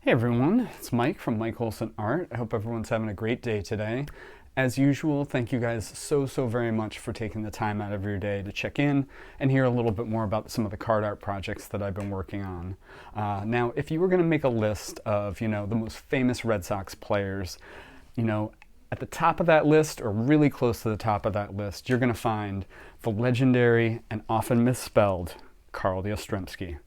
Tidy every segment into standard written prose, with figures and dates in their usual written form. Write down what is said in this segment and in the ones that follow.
Hey everyone, it's Mike from Mike Olson Art. I hope everyone's having a great day today. As usual, thank you guys so very much for taking the time out of your day to check in and hear a little bit more about some of the card art projects that I've been working on. Now, if you were going to make a list of, the most famous Red Sox players, at the top of that list or really close to the top of that list, you're going to find the legendary and often misspelled Carl Yastrzemski.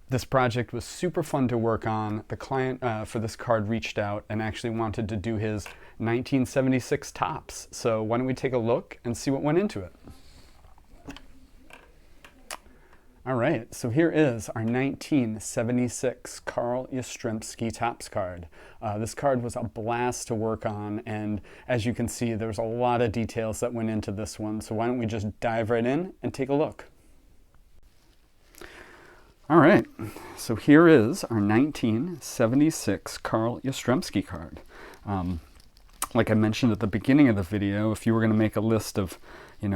This project was super fun to work on. The client for this card reached out and actually wanted to do his 1976 tops. So why don't we take a look and see what went into it. All right, so here is our 1976 Carl Yastrzemski tops card. This card was a blast to work on, and as you can see, there's a lot of details that went into this one. So why don't we just dive right in and take a look. All right, so here is our 1976 Carl Yastrzemski card. Like I mentioned at the beginning of the video, if you were going to make a list of,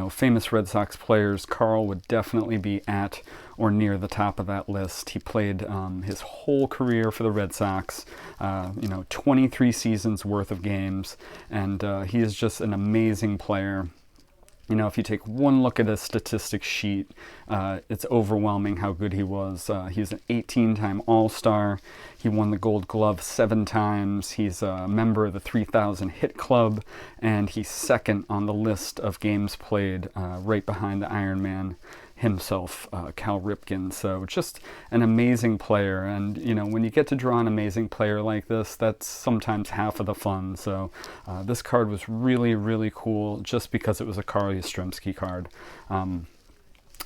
famous Red Sox players, Carl would definitely be at or near the top of that list. He played his whole career for the Red Sox, 23 seasons worth of games, and he is just an amazing player. If you take one look at his statistics sheet, it's overwhelming how good he was. He's an 18-time All-Star. He won the Gold Glove 7 times. He's a member of the 3,000 Hit Club, and he's second on the list of games played, right behind the Iron Man himself, Cal Ripken. So just an amazing player, and when you get to draw an amazing player like this, that's sometimes half of the fun. So this card was really cool just because it was a Carl Yastrzemski card.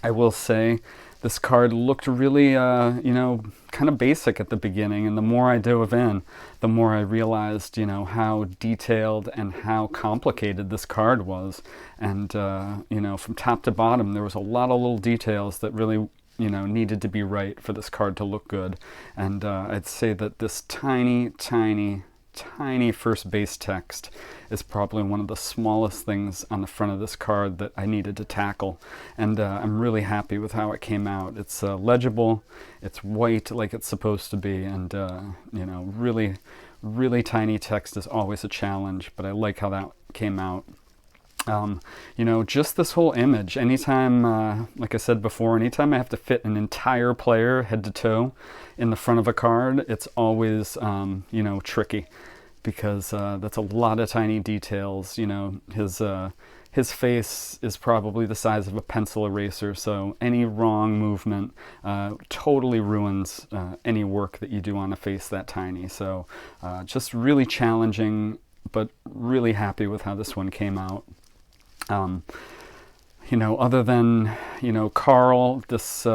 I will say this card looked really kind of basic at the beginning, and the more I dove in, the more I realized how detailed and how complicated this card was. And from top to bottom, there was a lot of little details that really needed to be right for this card to look good. And I'd say that this tiny first base text is probably one of the smallest things on the front of this card that I needed to tackle, and I'm really happy with how it came out. It's legible, it's white like it's supposed to be, and really tiny text is always a challenge, but I like how that came out. Just this whole image, anytime, like I said before, anytime I have to fit an entire player head to toe in the front of a card, it's always, tricky, because that's a lot of tiny details. His face is probably the size of a pencil eraser, so any wrong movement totally ruins any work that you do on a face that tiny. So just really challenging, but really happy with how this one came out. Other than, Carl, this,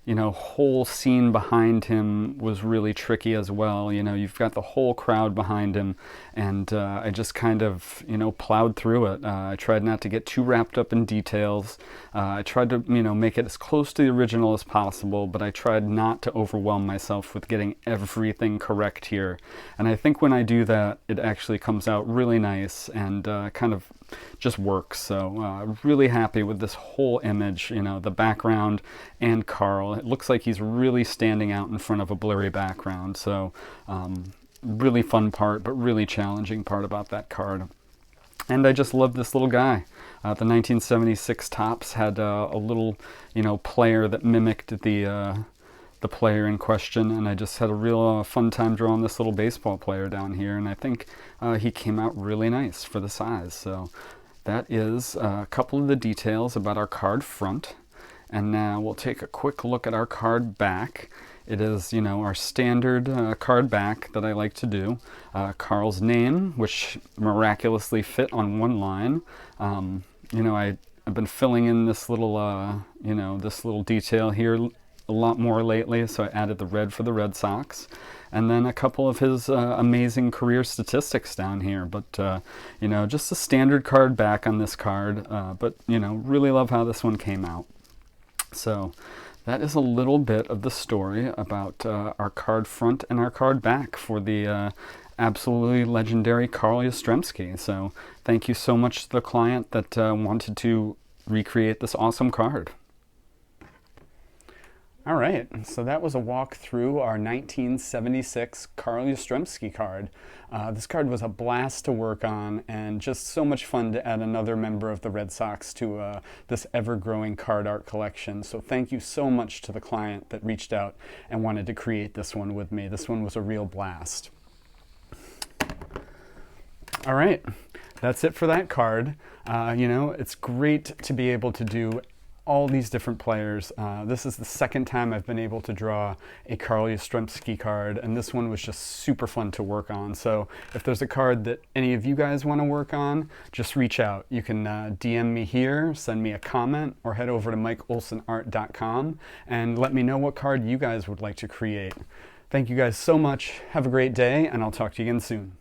whole scene behind him was really tricky as well. You've got the whole crowd behind him, and I just kind of, plowed through it. I tried not to get too wrapped up in details. I tried to, make it as close to the original as possible, but I tried not to overwhelm myself with getting everything correct here. And I think when I do that, it actually comes out really nice and kind of just works. So really happy with this whole image, the background and Carl. It looks like he's really standing out in front of a blurry background. So really fun part, but really challenging part about that card. And I just love this little guy. The 1976 tops had a little, player that mimicked the player in question, and I just had a real fun time drawing this little baseball player down here, and I think he came out really nice for the size. So that is a couple of the details about our card front, and now we'll take a quick look at our card back. It is, our standard card back that I like to do. Carl's name, which miraculously fit on one line. I've been filling in this little, this little detail here a lot more lately, so I added the red for the Red Sox, and then a couple of his amazing career statistics down here. But just a standard card back on this card, but really love how this one came out. So that is a little bit of the story about our card front and our card back for the absolutely legendary Carl Yastrzemski. So thank you so much to the client that wanted to recreate this awesome card. All right, so that was a walk through our 1976 Carl Yastrzemski card. This card was a blast to work on and just so much fun to add another member of the Red Sox to this ever-growing card art collection. So thank you so much to the client that reached out and wanted to create this one with me. This one was a real blast. All right, that's it for that card. It's great to be able to do all these different players. This is the second time I've been able to draw a Carl Yastrzemski card, and this one was just super fun to work on. So if there's a card that any of you guys want to work on, just reach out. You can DM me here, send me a comment, or head over to mikeolsenart.com and let me know what card you guys would like to create. Thank you guys so much. Have a great day, and I'll talk to you again soon.